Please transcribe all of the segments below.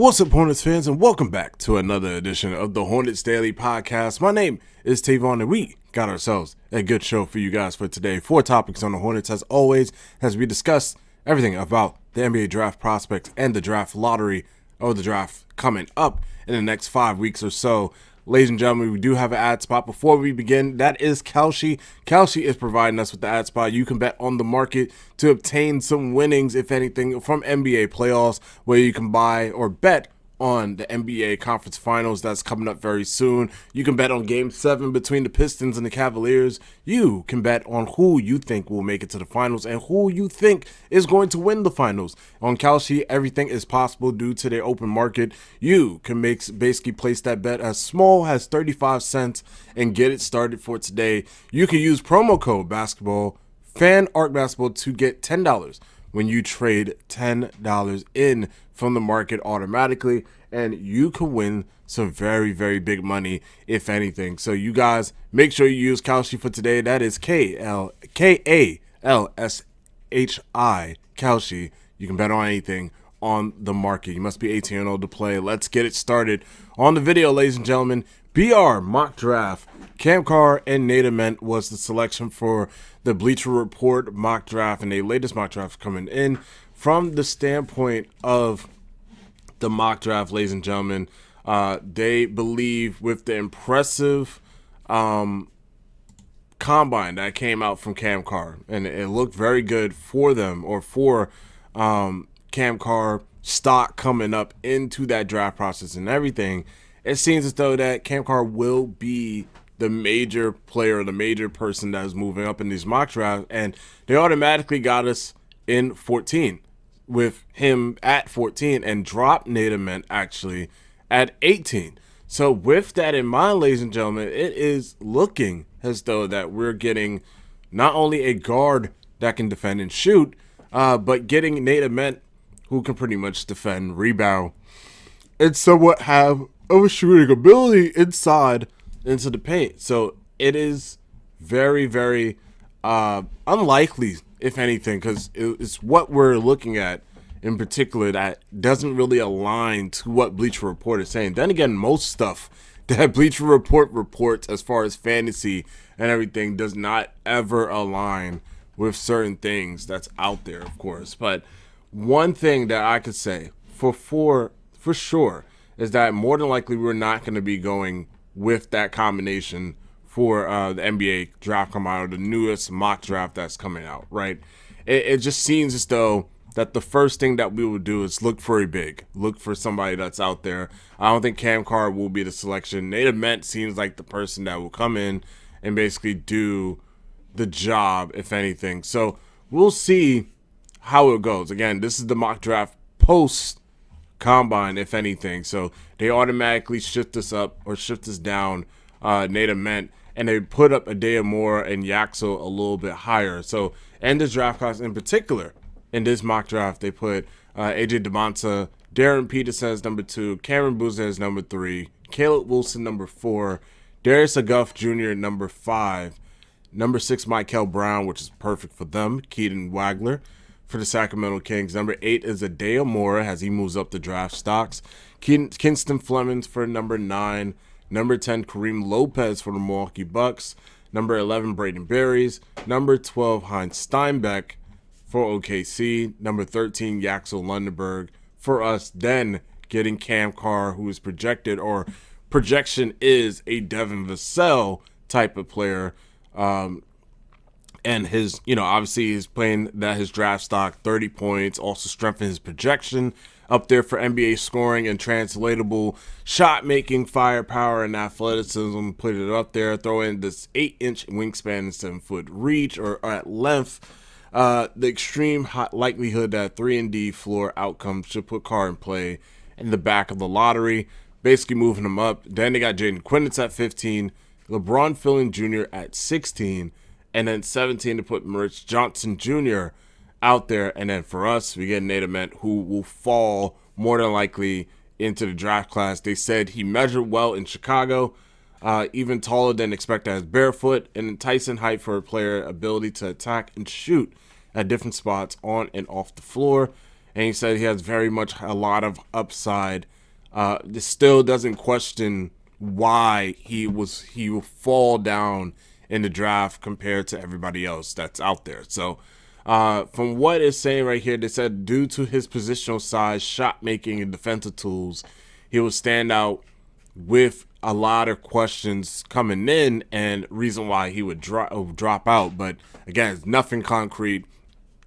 What's up, Hornets fans, and welcome back to another edition of the Hornets Daily podcast. My name is Tayvon, and we got ourselves a good show for you guys for today. 4 topics on the Hornets, as always, as we discuss everything about the NBA draft prospects and the draft lottery, or the draft coming up in the next 5 weeks or so. Ladies and gentlemen, we do have an ad spot. Before we begin, that is Kalshi. Kalshi is providing us with the ad spot. You can bet on the market to obtain some winnings, if anything, from NBA playoffs, where you can buy or bet on the NBA Conference Finals that's coming up very soon. You can bet on Game 7 between the Pistons and the Cavaliers. You can bet on who you think will make it to the finals and who you think is going to win the finals. On Kalshi, everything is possible due to their open market. You can basically place that bet as small as 35 cents and get it started for today. You can use promo code basketball, FanArcBasketball, to get $10 when you trade $10 in from the market automatically, and you can win some very, very big money, if anything. So you guys, make sure you use Kalshi for today. That is Kalshi, Kalshi. You can bet on anything on the market. You must be 18 and old to play. Let's get it started. On the video, ladies and gentlemen, BR mock draft. Cam Carr and Nate Ament was the selection for the Bleacher Report mock draft, and the latest mock draft coming in. From the standpoint of the mock draft, ladies and gentlemen, they believe with the impressive combine that came out from Cam Carr, and it looked very good for them, or for Cam Carr stock coming up into that draft process and everything. It seems as though that Cam Carr will be the major player, the major person that is moving up in these mock drafts, and they automatically got us in 14 with him at 14 and dropped Nate Ament actually at 18. So with that in mind, ladies and gentlemen, it is looking as though that we're getting not only a guard that can defend and shoot, but getting Nate Ament who can pretty much defend, rebound, and somewhat have of a shooting ability inside into the paint. So it is very, very unlikely, if anything, because it's what we're looking at in particular that doesn't really align to what Bleacher Report is saying. Then again, most stuff that Bleacher Report reports as far as fantasy and everything does not ever align with certain things that's out there, of course. But one thing that I could say for sure is that more than likely we're not going to be going with that combination for the NBA draft combine, or the newest mock draft that's coming out, right? It just seems as though that the first thing that we would do is look for a big, look for somebody that's out there. I don't think Cam Carr will be the selection. Nate Ament seems like the person that will come in and basically do the job, if anything. So we'll see how it goes. Again, this is the mock draft post combine, if anything, so they automatically shift us up or shift us down Nate Ament, and they put up Adea Moore and Yaxel a little bit higher. So, and this draft class in particular, in this mock draft, they put AJ DeMonta, Darren Peterson as number 2, Cameron Boozer as number 3, Caleb Wilson number 4, Darius Aguff Jr. number 5, number 6 Michael Brown, which is perfect for them, Keaton Wagler for the Sacramento Kings. Number 8 is Adea Moore as he moves up the draft stocks. Kinston Flemings for number 9. Number 10, Kareem Lopez for the Milwaukee Bucks. Number 11, Braden Berries. Number 12, Heinz Steinbeck for OKC. Number 13, Yaxel Lundenberg for us. Then getting Cam Carr, who is projected, or projection is a Devin Vassell type of player. And his, obviously he's playing that his draft stock, 30 points, also strengthen his projection up there for NBA scoring and translatable shot making, firepower, and athleticism. Put it up there, throw in this 8-inch wingspan and 7-foot reach or at length. The extreme likelihood that 3-and-D floor outcomes should put Carr in play in the back of the lottery, basically moving him up. Then they got Jaden Quinitz at 15, LeBron Filling Jr. at 16, and then 17 to put Mertz Johnson Jr. out there. And then for us, we get Nate Ament, who will fall more than likely into the draft class. They said he measured well in Chicago, even taller than expected as barefoot, and enticing height for a player ability to attack and shoot at different spots on and off the floor. and he said he has very much a lot of upside. This still doesn't question why he will fall down in the draft compared to everybody else that's out there. So from what it's saying right here, they said due to his positional size, shot making, and defensive tools, he will stand out with a lot of questions coming in, and reason why he would drop out. But again, it's nothing concrete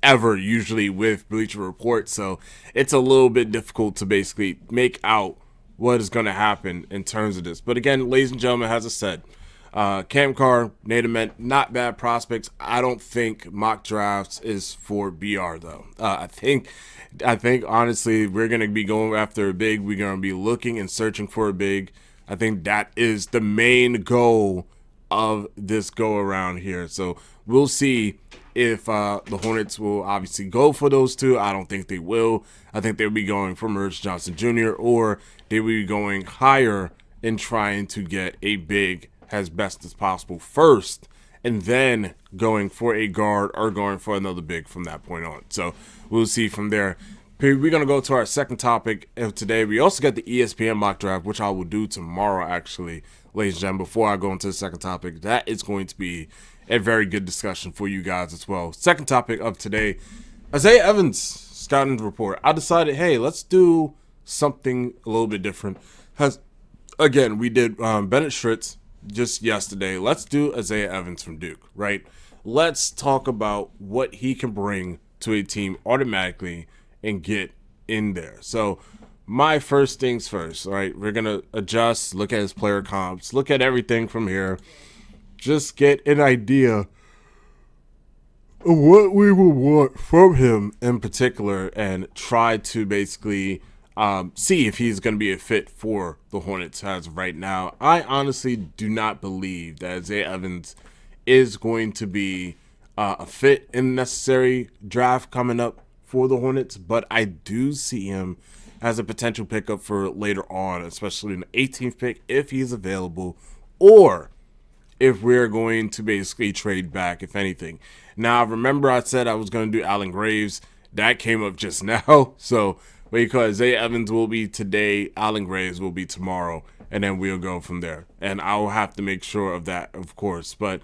ever usually with Bleacher Report, so it's a little bit difficult to basically make out what is going to happen in terms of this. But again, ladies and gentlemen, as I said, Cam Carr, Nate Ament, not bad prospects. I don't think mock drafts is for BR though. I think honestly we're going to be going after a big. We're going to be looking and searching for a big. I think that is the main goal of this go around here. So we'll see if the Hornets will obviously go for those two. I don't think they will. I think they'll be going for Merge Johnson Jr. or they will be going higher and trying to get a big as best as possible first, and then going for a guard or going for another big from that point on. So we'll see from there. We're going to go to our second topic of today. We also got the ESPN mock draft, which I will do tomorrow, actually, ladies and gentlemen. Before I go into the second topic, that is going to be a very good discussion for you guys as well. Second topic of today, Isaiah Evans scouting report. I decided, hey, let's do something a little bit different. Again, we did Bennett Schritz just yesterday. Let's do Isaiah Evans from Duke, right? Let's talk about what he can bring to a team automatically and get in there. So my first things first, right? We're going to adjust, look at his player comps, look at everything from here. Just get an idea of what we will want from him in particular and try to basically see if he's going to be a fit for the Hornets as of right now. I honestly do not believe that Isaiah Evans is going to be a fit in the necessary draft coming up for the Hornets, but I do see him as a potential pickup for later on, especially in the 18th pick if he's available, or if we're going to basically trade back, if anything. Now, remember I said I was going to do Allen Graves. That came up just now. So, because Isaiah Evans will be today, Allen Graves will be tomorrow, and then we'll go from there. And I'll have to make sure of that, of course. But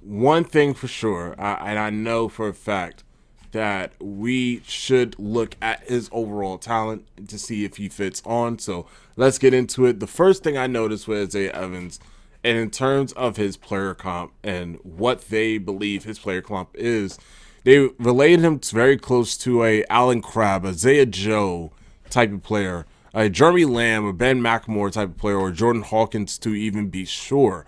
one thing for sure, and I know for a fact, that we should look at his overall talent to see if he fits on. So let's get into it. The first thing I noticed with Isaiah Evans, and in terms of his player comp and what they believe his player comp is, they related him very close to a Allen Crabbe, Isaiah Joe type of player, a Jeremy Lamb, a Ben McLemore type of player, or Jordan Hawkins to even be sure.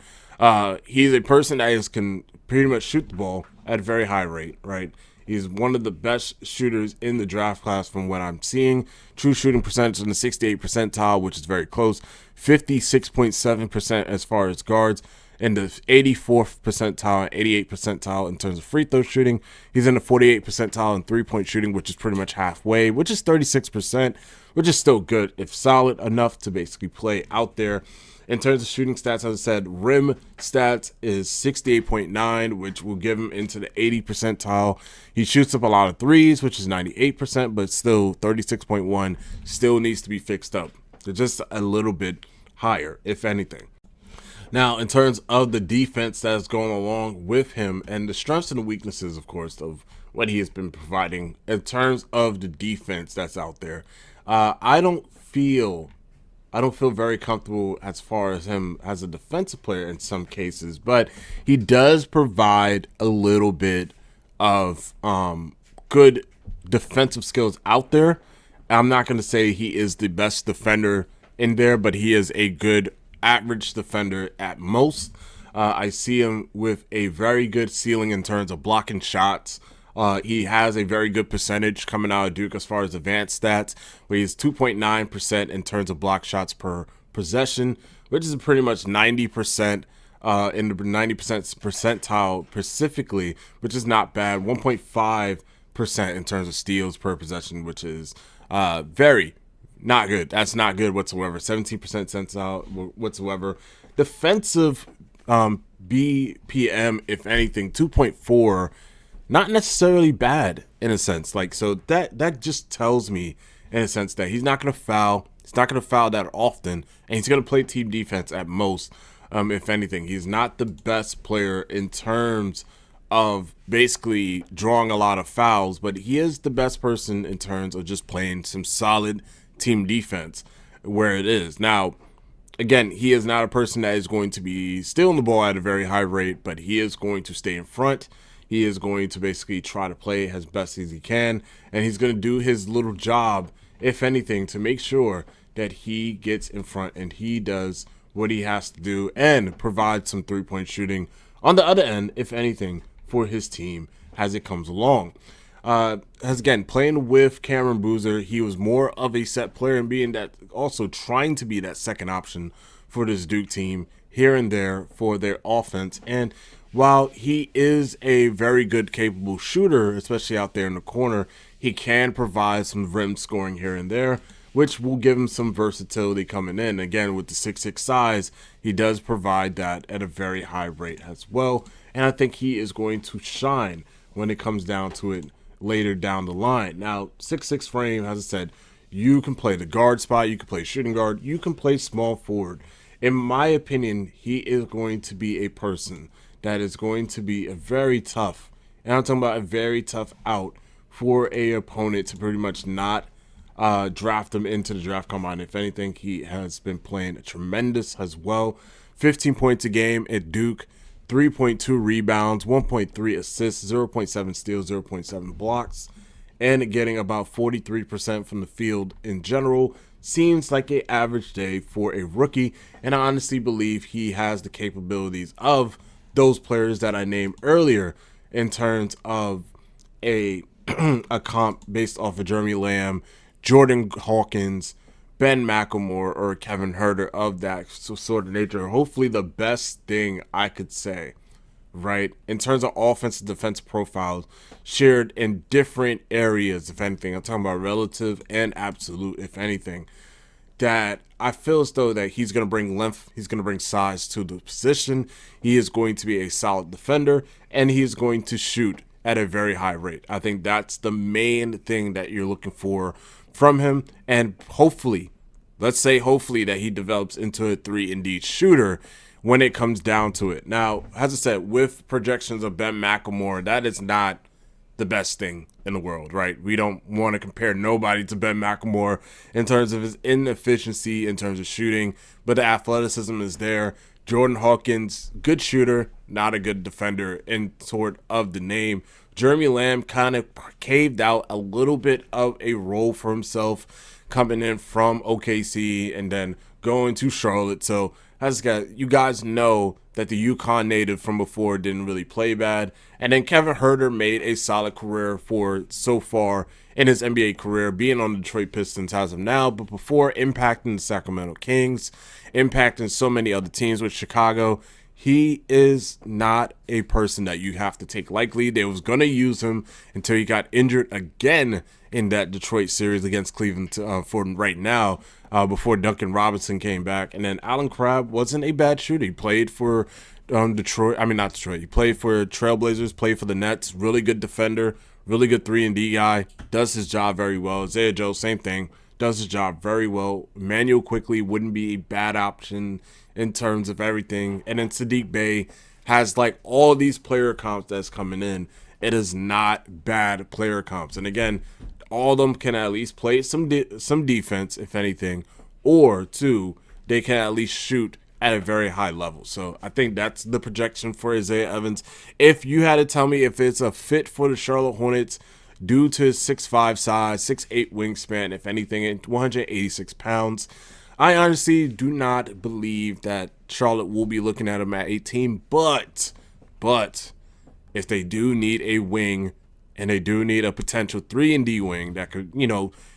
He's a person that can pretty much shoot the ball at a very high rate, right? He's one of the best shooters in the draft class from what I'm seeing. True shooting percentage in the 68th percentile, which is very close. 56.7% as far as guards. In the 84th percentile and 88th percentile in terms of free throw shooting. He's in the 48th percentile in three-point shooting, which is pretty much halfway, which is 36%, which is still good if solid enough to basically play out there. In terms of shooting stats, as I said, rim stats is 68.9, which will give him into the 80th percentile. He shoots up a lot of threes, which is 98%, but still 36.1 still needs to be fixed up. They're just a little bit higher, if anything. Now, in terms of the defense that's going along with him and the strengths and the weaknesses, of course, of what he has been providing in terms of the defense that's out there, I don't feel very comfortable as far as him as a defensive player in some cases, but he does provide a little bit of good defensive skills out there. I'm not going to say he is the best defender in there, but he is a good average defender at most. I see him with a very good ceiling in terms of blocking shots. He has a very good percentage coming out of Duke as far as advanced stats, where he's 2.9% in terms of block shots per possession, which is pretty much 90% in the 90% percentile specifically, which is not bad. 1.5% in terms of steals per possession, which is very not good. That's not good whatsoever. 17% percentile whatsoever. Defensive BPM, if anything, 2.4. not necessarily bad in a sense. Like, so that just tells me in a sense that he's not going to foul. He's not going to foul that often, and he's going to play team defense at most. If anything, he's not the best player in terms of basically drawing a lot of fouls, but he is the best person in terms of just playing some solid team defense where it is. Now, again, he is not a person that is going to be stealing the ball at a very high rate, but he is going to stay in front. He is going to basically try to play as best as he can, and he's going to do his little job, if anything, to make sure that he gets in front and he does what he has to do and provide some three-point shooting on the other end, if anything, for his team as it comes along. As again, playing with Cameron Boozer, he was more of a set player and being that, also trying to be that second option for this Duke team here and there for their offense. And while he is a very good, capable shooter, especially out there in the corner, he can provide some rim scoring here and there, which will give him some versatility coming in. Again, with the 6'6" size, he does provide that at a very high rate as well. And I think he is going to shine when it comes down to it later down the line. Now, 6'6" frame, as I said, you can play the guard spot, you can play shooting guard, you can play small forward. In my opinion, he is going to be a person that is going to be a very tough, and I'm talking about a very tough out for a opponent to pretty much not draft him into the draft combine. If anything, he has been playing tremendous as well. 15 points a game at Duke, 3.2 rebounds, 1.3 assists, 0.7 steals, 0.7 blocks, and getting about 43% from the field in general. Seems like an average day for a rookie, and I honestly believe he has the capabilities of those players that I named earlier in terms of a comp based off of Jeremy Lamb, Jordan Hawkins, Ben McLemore, or Kevin Huerter of that sort of nature. Hopefully the best thing I could say, right, in terms of offensive defensive profiles shared in different areas, if anything. I'm talking about relative and absolute, if anything, that I feel as though that he's going to bring length, he's going to bring size to the position, he is going to be a solid defender, and he is going to shoot at a very high rate. I think that's the main thing that you're looking for from him, and hopefully, let's say hopefully that he develops into a 3-and-D shooter when it comes down to it. Now, as I said, with projections of Ben McLemore, that is not the best thing in the world, right? We don't want to compare nobody to Ben McLemore in terms of his inefficiency, in terms of shooting, but the athleticism is there. Jordan Hawkins, good shooter, not a good defender in sort of the name. Jeremy Lamb kind of caved out a little bit of a role for himself coming in from OKC and then going to Charlotte. So as you guys know that the UConn native from before didn't really play bad. And then Kevin Huerter made a solid career for so far in his NBA career, being on the Detroit Pistons as of now, but before impacting the Sacramento Kings, impacting so many other teams with Chicago. He is not a person that you have to take lightly. They was going to use him until he got injured again in that Detroit series against Cleveland for right now, before Duncan Robinson came back. And then Alan Crabb wasn't a bad shooter. He played for Detroit. I mean, not Detroit. He played for Trailblazers, played for the Nets. Really good defender, really good 3-and-D guy. Does his job very well. Isaiah Joe, same thing. Does his job very well. Emmanuel Quickly wouldn't be a bad option in terms of everything. And then Sadiq Bey has like all these player comps that's coming in. It is not bad player comps. And again, all of them can at least play some defense, if anything, or two, they can at least shoot at a very high level. So I think that's the projection for Isaiah Evans. If you had to tell me if it's a fit for the Charlotte Hornets due to his 6'5" size, 6'8" wingspan, if anything, at 186 pounds, I honestly do not believe that Charlotte will be looking at him at 18. But if they do need a wing and they do need a potential 3-and-D wing that could,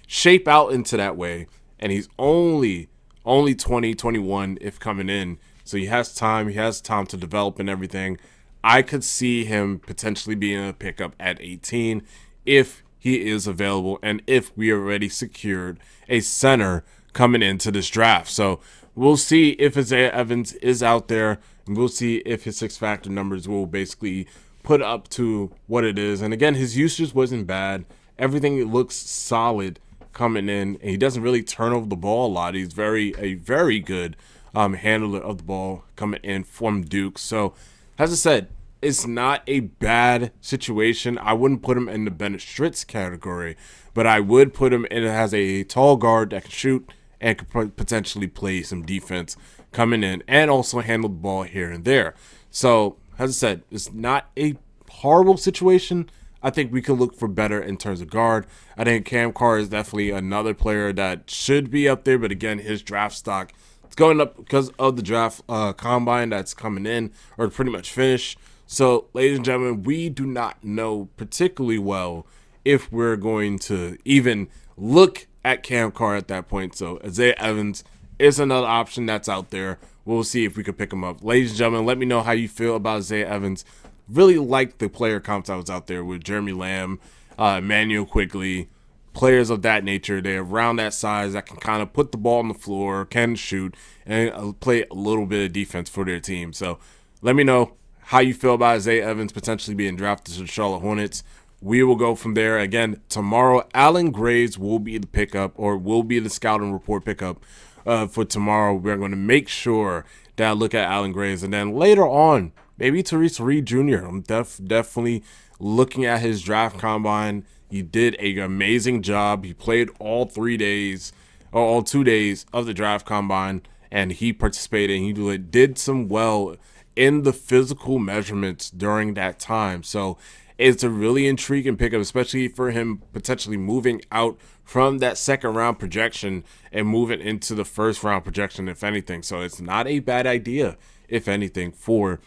shape out into that way, and he's only 20, 21 if coming in, so he has time to develop and everything. I could see him potentially being a pickup at 18 if he is available and if we already secured a center coming into this draft. So we'll see if Isaiah Evans is out there, and we'll see if his 6-factor numbers will basically put up to what it is. And again, his usage wasn't bad. Everything looks solid coming in, and he doesn't really turn over the ball a lot. He's a very good handler of the ball coming in from Duke. So, as I said, it's not a bad situation. I wouldn't put him in the Bennett Stritz category, but I would put him in as a tall guard that can shoot and could potentially play some defense coming in and also handle the ball here and there. So, as I said, it's not a horrible situation. I think we could look for better in terms of guard. I think Cam Carr is definitely another player that should be up there, but again, his draft stock is going up because of the draft combine that's coming in or pretty much finished. So, ladies and gentlemen, we do not know particularly well if we're going to even look at Cam Carr at that point. So, Isaiah Evans is another option that's out there. We'll see if we can pick him up. Ladies and gentlemen, let me know how you feel about Isaiah Evans. Really like the player comps that was out there with Jeremy Lamb, Emmanuel Quigley, players of that nature. They're around that size that can kind of put the ball on the floor, can shoot, and play a little bit of defense for their team. So let me know how you feel about Isaiah Evans potentially being drafted to the Charlotte Hornets. We will go from there. Again, tomorrow, Allen Graves will be the pickup, or will be the scouting report pickup for tomorrow. We're going to make sure that I look at Allen Graves. And then later on, maybe Tariq Reed Jr. I'm definitely looking at his draft combine. He did an amazing job. He played all 3 days, or all 2 days of the draft combine, and he participated. And he did some well in the physical measurements during that time. So it's a really intriguing pickup, especially for him potentially moving out from that second round projection and moving into the first round projection, if anything. So it's not a bad idea, if anything, for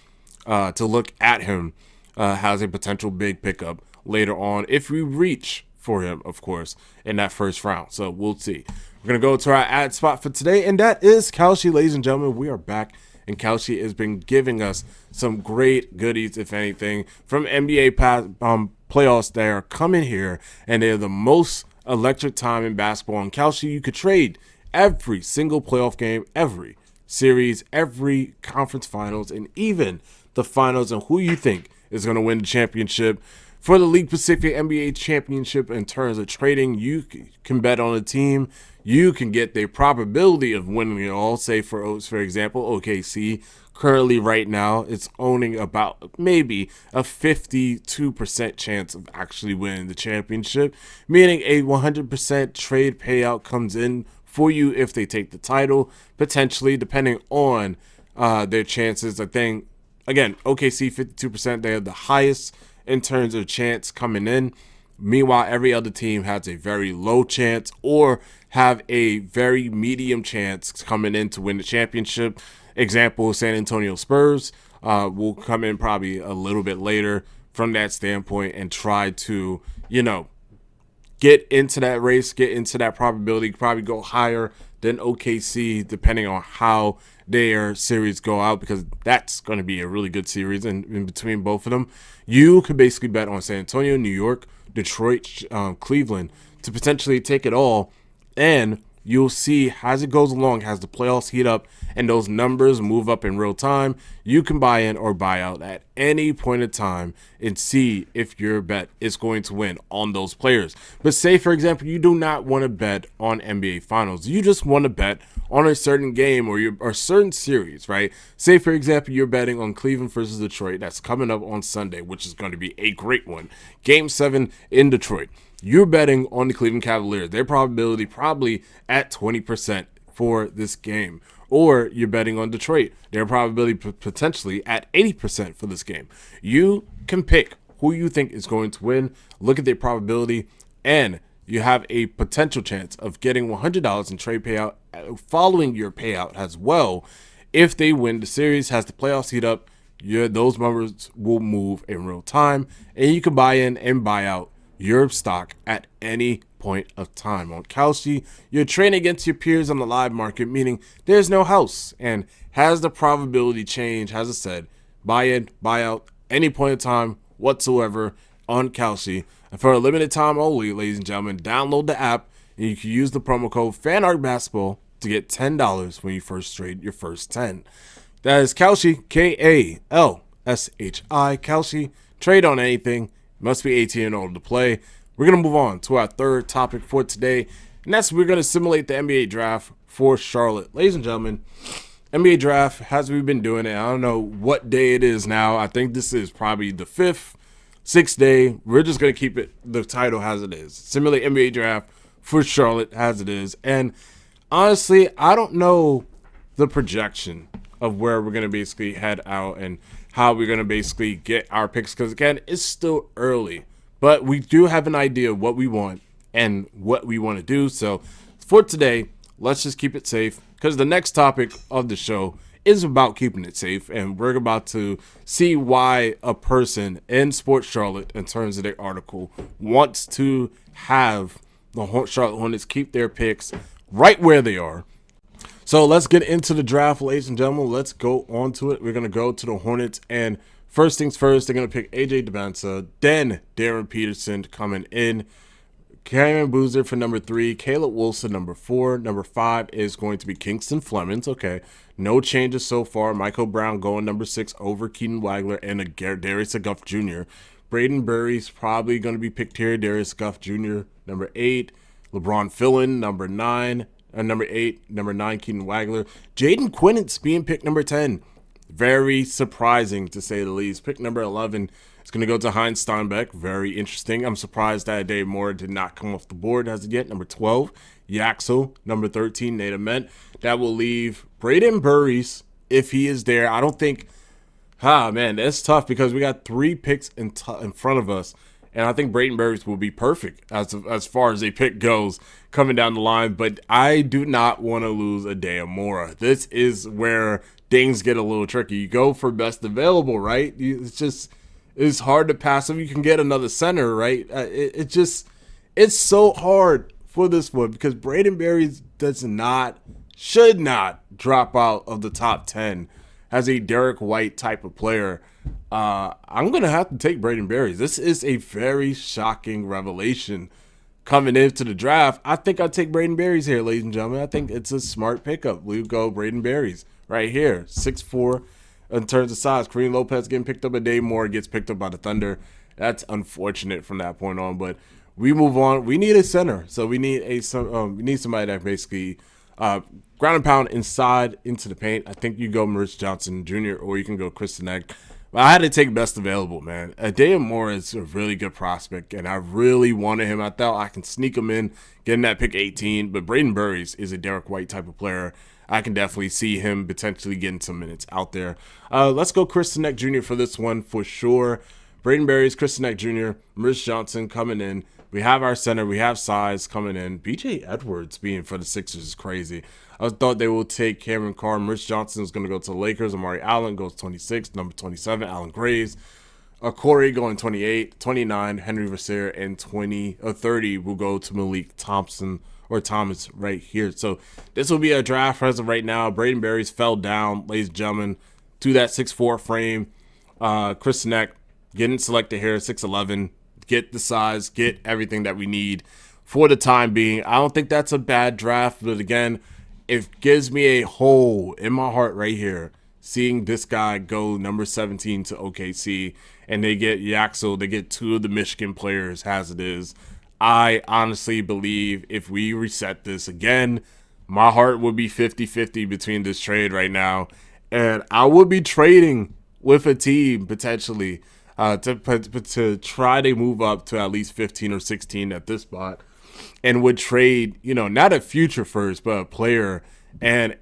to look at him as a potential big pickup later on if we reach for him, of course, in that first round. So we'll see. We're going to go to our ad spot for today, and that is Kalshi. Ladies and gentlemen, we are back, and Kalshi has been giving us some great goodies, if anything, from NBA playoffs that are coming here, and they're the most electric time in basketball. And Kalshi, you could trade every single playoff game, every series, every conference finals, and even the finals, and who you think is going to win the championship for the League Pacific NBA Championship. In terms of trading, you can bet on a team. You can get the probability of winning it all. Say, for example, OKC currently right now, it's owning about maybe a 52% chance of actually winning the championship, meaning a 100% trade payout comes in for you if they take the title, potentially, depending on their chances. I think, again, OKC 52%, they have the highest in terms of chance coming in. Meanwhile, every other team has a very low chance or have a very medium chance coming in to win the championship. Example, San Antonio Spurs will come in probably a little bit later from that standpoint and try to, get into that race, get into that probability, probably go higher than OKC depending on how their series go out, because that's going to be a really good series in between both of them. You could basically bet on San Antonio, New York, Detroit, Cleveland to potentially take it all, and you'll see as it goes along, as the playoffs heat up and those numbers move up in real time, you can buy in or buy out at any point in time and see if your bet is going to win on those players. But say, for example, you do not want to bet on NBA Finals. You just want to bet on a certain game or certain series, right? Say, for example, you're betting on Cleveland versus Detroit. That's coming up on Sunday, which is going to be a great one. Game 7 in Detroit. You're betting on the Cleveland Cavaliers. Their probability probably at 20% for this game. Or you're betting on Detroit. Their probability potentially at 80% for this game. You can pick who you think is going to win, look at their probability, and you have a potential chance of getting $100 in trade payout following your payout as well. If they win the series, as the playoffs heat up, those numbers will move in real time, and you can buy in and buy out your stock at any point of time. On Kalshi, you're trading against your peers on the live market, meaning there's no house. And has the probability change, as I said, buy in, buy out, any point of time whatsoever on Kalshi. And for a limited time only, ladies and gentlemen, download the app and you can use the promo code FANARTBasketball to get $10 when you first trade your first 10. That is Kalshi, Kalshi, Kalshi. trade on anything, must be 18 and older to play. We're going to move on to our third topic for today, and that's we're going to simulate the NBA draft for Charlotte. Ladies and gentlemen, NBA draft, as we've been doing it, I don't know what day it is now. I think this is probably the 5th, 6th day. We're just going to keep it, the title as it is. Simulate NBA draft for Charlotte as it is. And honestly, I don't know the projection of where we're going to basically head out and how we're going to basically get our picks. Because again, it's still early. But we do have an idea of what we want and what we want to do. So for today, let's just keep it safe, because the next topic of the show is about keeping it safe. And we're about to see why a person in Sports Charlotte, in terms of their article, wants to have the Charlotte Hornets keep their picks right where they are. So let's get into the draft, ladies and gentlemen. Let's go on to it. We're going to go to the Hornets, and first things first, they're going to pick AJ Debinsa, then Darren Peterson coming in, Cameron Boozer for number 3, Caleb Wilson number 4, number 5 is going to be Kingston Flemings. Okay, no changes so far. Michael Brown going number 6 over Keaton Wagler and Darius Guff Jr. Braden Burry's probably going to be picked here. Darius Guff Jr. number 8, LeBron Fillin number 9, number 8, number 9 Keaton Wagler. Jaden Quinnance being picked number 10. Very surprising, to say the least. Pick number 11 is going to go to Heinz Steinbeck. Very interesting. I'm surprised that Dave Moore did not come off the board as of yet. Number 12, Yaxel. Number 13, Nate Ament. That will leave Braden Burries, if he is there. I don't think, man, that's tough, because we got 3 picks in front of us. And I think Braden Burries will be perfect as far as a pick goes coming down the line. But I do not want to lose a Mora. This is where things get a little tricky. You go for best available, right? It's hard to pass if you can get another center, right? It's so hard for this one, because Braden Burries should not drop out of the top 10 as a Derek White type of player. I'm going to have to take Braden Burries. This is a very shocking revelation coming into the draft. I think I'll take Braden Burries here, ladies and gentlemen. I think it's a smart pickup. We go Braden Burries right here. 6'4" in terms of size. Kareem Lopez getting picked up. A Dave Moore gets picked up by the Thunder. That's unfortunate from that point on. But we move on. We need a center. So we need somebody that basically ground and pound inside into the paint. I think you go Maurice Johnson Jr. or you can go Kristen Egg. But I had to take best available, man. Dave Moore is a really good prospect, and I really wanted him. I thought I can sneak him in, getting that pick 18. But Braden Burries is a Derek White type of player. I can definitely see him potentially getting some minutes out there. Let's go Kristen Egg Jr. for this one for sure. Braden Burries, Kristen Egg Jr., Maurice Johnson coming in. We have our center. We have size coming in. B.J. Edwards being for the Sixers is crazy. I thought they will take Cameron Carr. Maurice Johnson is going to go to the Lakers. Amari Allen goes 26. Number 27, Allen Graves. Corey going 28. 29, Henry Vasseur. And 30 will go to Malik Thompson or Thomas right here. So this will be a draft as of right now. Braden Burries fell down, ladies and gentlemen, to that 6'4" frame. Kristen Egg getting selected here, 6'11". Get the size, get everything that we need for the time being. I don't think that's a bad draft, but again, it gives me a hole in my heart right here, seeing this guy go number 17 to OKC, and they get Yaxel, they get 2 of the Michigan players as it is. I honestly believe if we reset this again, my heart would be 50-50 between this trade right now, and I would be trading with a team potentially to try to move up to at least 15 or 16 at this spot, and would trade, not a future first, but a player and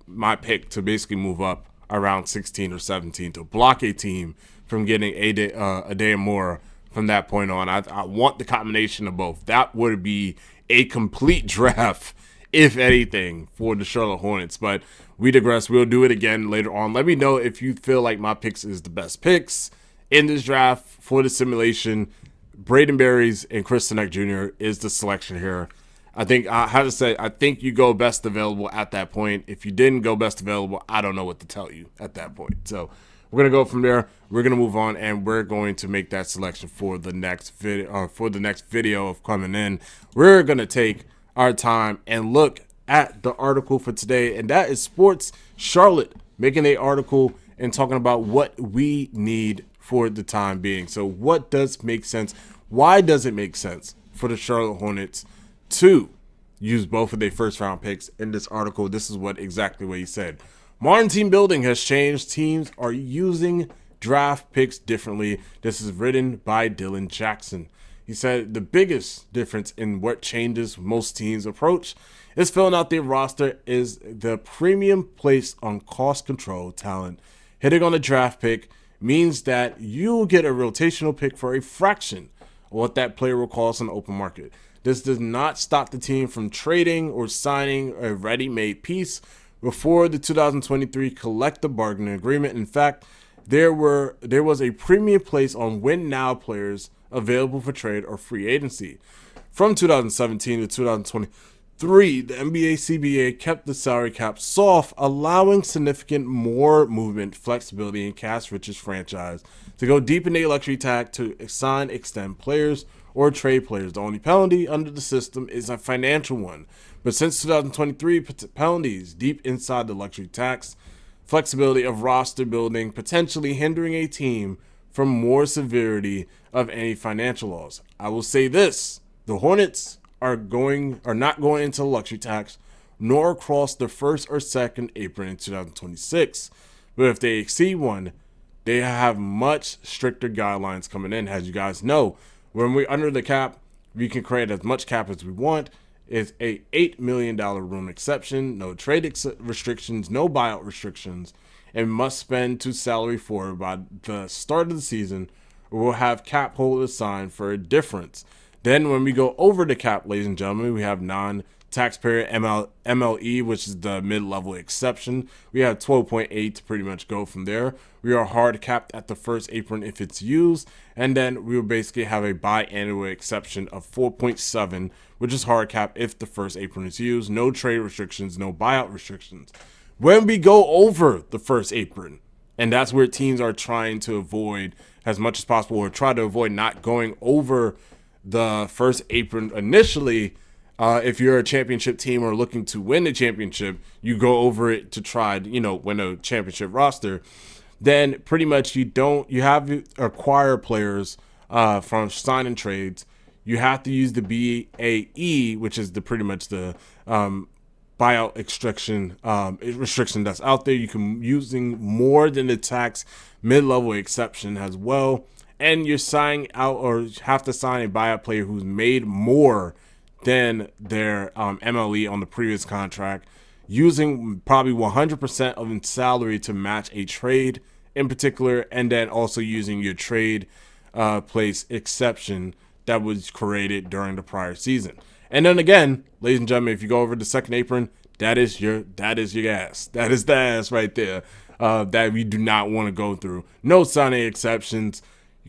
my pick to basically move up around 16 or 17 to block a team from getting a day more from that point on. I want the combination of both. That would be a complete draft, if anything, for the Charlotte Hornets. But we digress. We'll do it again later on. Let me know if you feel like my picks is the best picks in this draft for the simulation. Braden Burries and Kristen Egg Jr. is the selection here. I think I think you go best available at that point. If you didn't go best available, I don't know what to tell you at that point. So we're gonna go from there. We're gonna move on, and we're going to make that selection for the next video. For the next video of coming in, we're gonna take our time and look at the article for today, and that is Sports Charlotte making an article and talking about what we need for the time being. So what does make sense? Why does it make sense for the Charlotte Hornets to use both of their first round picks in this article? This is exactly what he said. Modern team building has changed. Teams are using draft picks differently. This is written by Dylan Jackson. He said the biggest difference in what changes most teams' approach is filling out their roster is the premium placed on cost control talent. Hitting on a draft pick means that you'll get a rotational pick for a fraction of what that player will cost on the open market. This does not stop the team from trading or signing a ready-made piece before the 2023 collective bargaining agreement. In fact, there was a premium placed on win-now players available for trade or free agency. From 2017 to 2023, the NBA CBA kept the salary cap soft, allowing significant more movement, flexibility, and cash-rich franchise to go deep in their luxury tag to sign, extend players, or trade players. The only penalty under the system is a financial one. But since 2023, penalties deep inside the luxury tax, flexibility of roster building, potentially hindering a team from more severity of any financial loss. I will say this: the Hornets are not going into the luxury tax, nor across the first or second apron in 2026. But if they exceed one, they have much stricter guidelines coming in. As you guys know, when we're under the cap, we can create as much cap as we want. It's a $8 million room exception, no trade restrictions, no buyout restrictions, and must spend to salary forward by the start of the season, or we'll have cap holders signed for a difference. Then when we go over the cap, ladies and gentlemen, we have non-taxpayer MLE, which is the mid-level exception. We have 12.8 to pretty much go from there. We are hard capped at the first apron if it's used, and then we will basically have a biannual exception of 4.7, which is hard cap if the first apron is used. No trade restrictions, no buyout restrictions. When we go over the first apron, and that's where teams are trying to avoid as much as possible, or try to avoid not going over the first apron initially. If you're a championship team or looking to win the championship, you go over it to try to, win a championship roster. Then pretty much you have to acquire players from signing trades. You have to use the BAE, which is pretty much the buyout restriction that's out there. You can using more than the tax mid-level exception as well. And you're signing out or have to sign a buyout player who's made more than their MLE on the previous contract, using probably 100% of salary to match a trade in particular, and then also using your trade place exception that was created during the prior season. And then again, ladies and gentlemen, if you go over the second apron, that is your ass. That is the ass right there that we do not want to go through. No signing exceptions.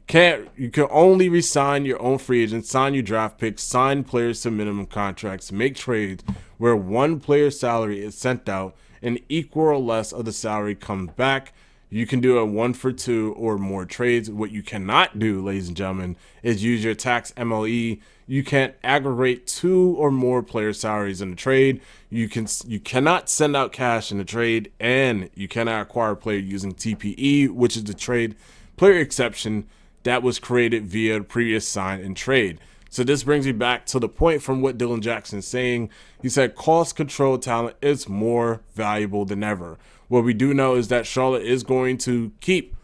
You can only resign your own free agents, sign your draft picks, sign players to minimum contracts, make trades where one player's salary is sent out and equal or less of the salary comes back. You can do a 1-for-2 or more trades. What you cannot do, ladies and gentlemen, is use your tax MLE. You can't aggregate 2 or more player salaries in a trade. You cannot send out cash in a trade, and you cannot acquire a player using TPE, which is the trade player exception that was created via the previous sign and trade. So this brings me back to the point from what Dylan Jackson is saying. He said cost control talent is more valuable than ever. What we do know is that Charlotte is going to keep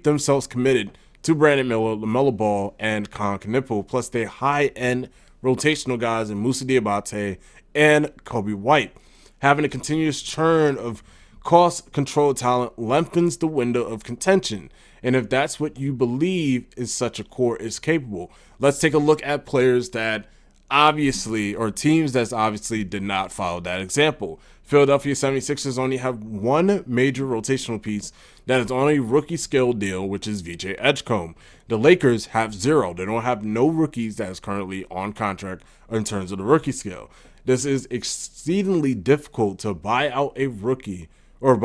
themselves committed to Brandon Miller, LaMelo Ball, and Con Knipple, plus their high-end rotational guys in Moussa Diabate and Kobe White. Having a continuous churn of cost control talent lengthens the window of contention. And if that's what you believe is such a core is capable, let's take a look at players that obviously, or teams that obviously did not follow that example. Philadelphia 76ers only have one major rotational piece that is on a rookie scale deal, which is VJ Edgecombe. The Lakers have 0. They don't have no rookies that is currently on contract in terms of the rookie scale. This is exceedingly difficult to buy out a rookie or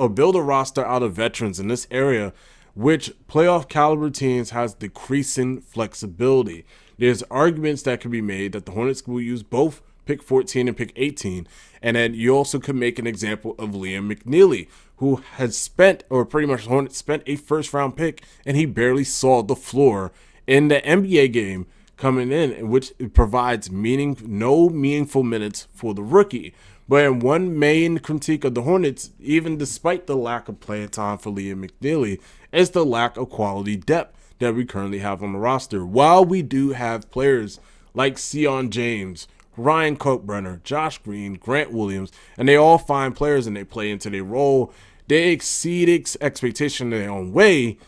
build a roster out of veterans in this area, which playoff caliber teams has decreasing flexibility. There's arguments that can be made that the Hornets will use both pick 14 and pick 18. And then you also could make an example of Liam McNeely, who has spent, or pretty much Hornets spent, a first-round pick, and he barely saw the floor in the NBA game coming in, which provides no meaningful minutes for the rookie. But one main critique of the Hornets, even despite the lack of playing time for Liam McNeely, is the lack of quality depth that we currently have on the roster. While we do have players like Sion James, Ryan Cookbrenner, Josh Green, Grant Williams, and they all fine players and they play into their role, they exceed expectation in their own way.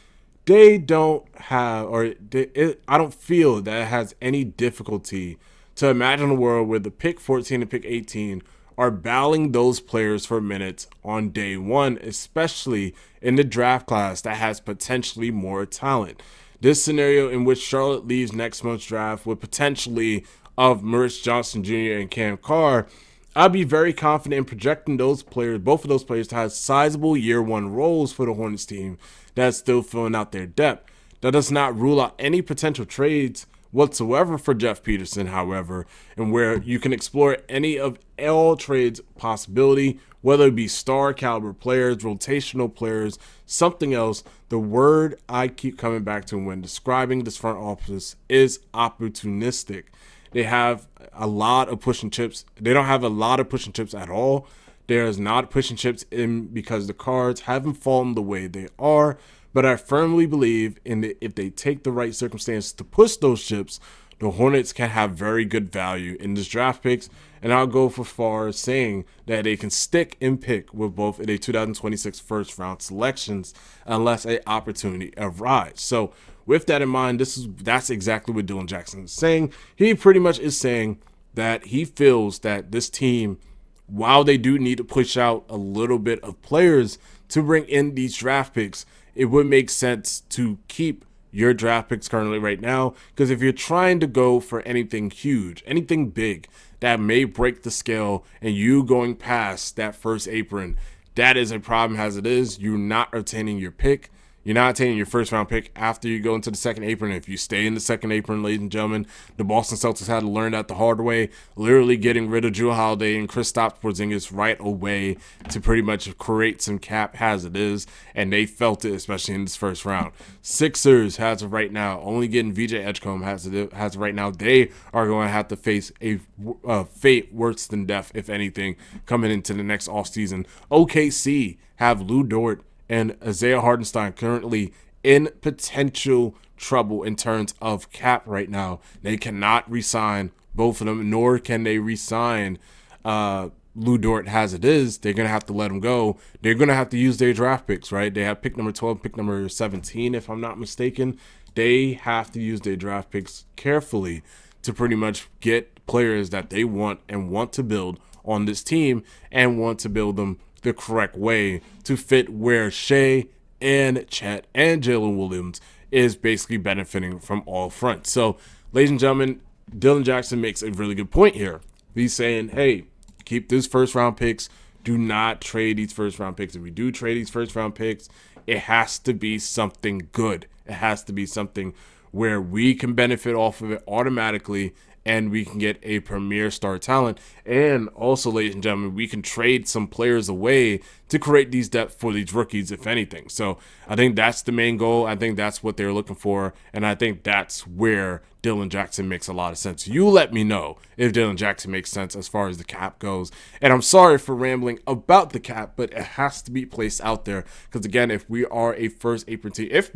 They don't have, I don't feel that it has any difficulty to imagine a world where the pick 14 and pick 18 are battling those players for minutes on day one, especially in the draft class that has potentially more talent. This scenario in which Charlotte leaves next month's draft with potentially of Maurice Johnson Jr. and Cam Carr, I'd be very confident in projecting those players, both of those players, to have sizable year one roles for the Hornets team that's still filling out their depth. That does not rule out any potential trades whatsoever for Jeff Peterson, however, and where you can explore any of all trades possibility, whether it be star caliber players, rotational players, something else. The word I keep coming back to when describing this front office is opportunistic. They have a lot of pushing chips. They don't have a lot of pushing chips at all. There's not pushing chips in because the cards haven't fallen the way they are. But I firmly believe if they take the right circumstances to push those chips, the Hornets can have very good value in this draft picks. And I'll go for far as saying that they can stick and pick with both of their 2026 first round selections unless an opportunity arises. So with that in mind, that's exactly what Dylan Jackson is saying. He pretty much is saying that he feels that this team, while they do need to push out a little bit of players to bring in these draft picks, it would make sense to keep your draft picks currently right now, because if you're trying to go for anything huge, anything big that may break the scale, and you going past that first apron, that is a problem as it is. You're not retaining your pick. You're not attaining your first round pick after you go into the second apron. If you stay in the second apron, ladies and gentlemen, the Boston Celtics had to learn that the hard way, literally getting rid of Jrue Holiday and Kristaps Porzingis right away to pretty much create some cap as it is, and they felt it, especially in this first round. Sixers, as of right now, only getting VJ Edgecombe as of right now. They are going to have to face a fate worse than death, if anything, coming into the next offseason. OKC have Lou Dort and Isaiah Hartenstein currently in potential trouble in terms of cap right now. They cannot re-sign both of them, nor can they re-sign Lou Dort as it is. They're going to have to let him go. They're going to have to use their draft picks, right? They have pick number 12, pick number 17, if I'm not mistaken. They have to use their draft picks carefully to pretty much get players that they want and want to build on this team and want to build them the correct way to fit where Shea and Chet and Jalen Williams is basically benefiting from all fronts. So, ladies and gentlemen, Dylan Jackson makes a really good point here. He's saying, hey, keep these first round picks. Do not trade these first round picks. If we do trade these first round picks, it has to be something good. It has to be something where we can benefit off of it automatically, and we can get a premier star talent. And also, ladies and gentlemen, we can trade some players away to create these depth for these rookies, if anything. So I think that's the main goal. I think that's what they're looking for. And I think that's where Dylan Jackson makes a lot of sense. You let me know if Dylan Jackson makes sense as far as the cap goes. And I'm sorry for rambling about the cap, but it has to be placed out there. Because again, if we are a first apron team, if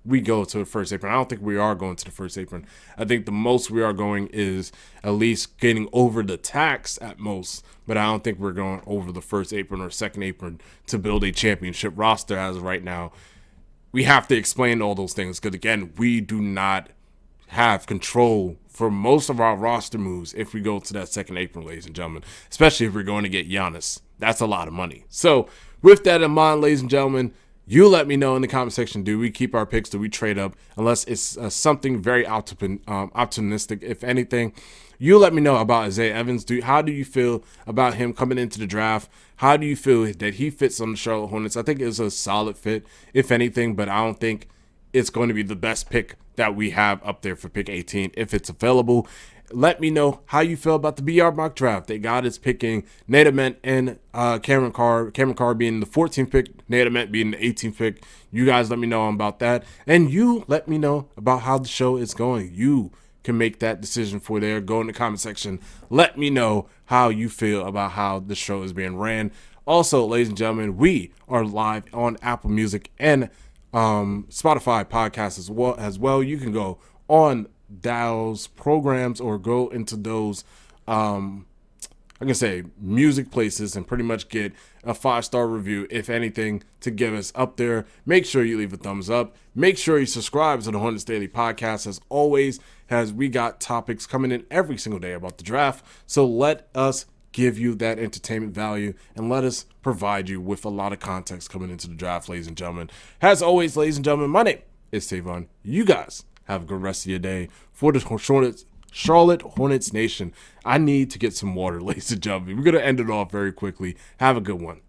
we go to the first apron. I don't think we are going to the first apron. I think the most we are going is at least getting over the tax at most, but I don't think we're going over the first apron or second apron to build a championship roster as of right now. We have to explain all those things because, again, we do not have control for most of our roster moves if we go to that second apron, ladies and gentlemen, especially if we're going to get Giannis. That's a lot of money. So with that in mind, ladies and gentlemen, you let me know in the comment section, do we keep our picks, do we trade up, unless it's something very optimistic, if anything. You let me know about Isaiah Evans. How do you feel about him coming into the draft? How do you feel that he fits on the Charlotte Hornets? I think it's a solid fit, if anything, but I don't think it's going to be the best pick that we have up there for pick 18 if it's available. Let me know how you feel about the BR mock draft. They got us picking Nate Ament and Cameron Carr. Cameron Carr being the 14th pick, Nate Ament being the 18th pick. You guys let me know about that. And you let me know about how the show is going. You can make that decision for there. Go in the comment section. Let me know how you feel about how the show is being ran. Also, ladies and gentlemen, we are live on Apple Music and Spotify podcasts as well. You can go on those programs or go into those I can say music places and pretty much get a 5-star review, if anything, to give us up there. Make sure you leave a thumbs up. Make sure you subscribe to the Hornets Daily podcast. As always, as we got topics coming in every single day about the draft. So let us give you that entertainment value and let us provide you with a lot of context coming into the draft, ladies and gentlemen. As always, ladies and gentlemen, my name is Tayvon. You guys have a good rest of your day. For the Charlotte Hornets Nation, I need to get some water, ladies and gentlemen. We're going to end it off very quickly. Have a good one.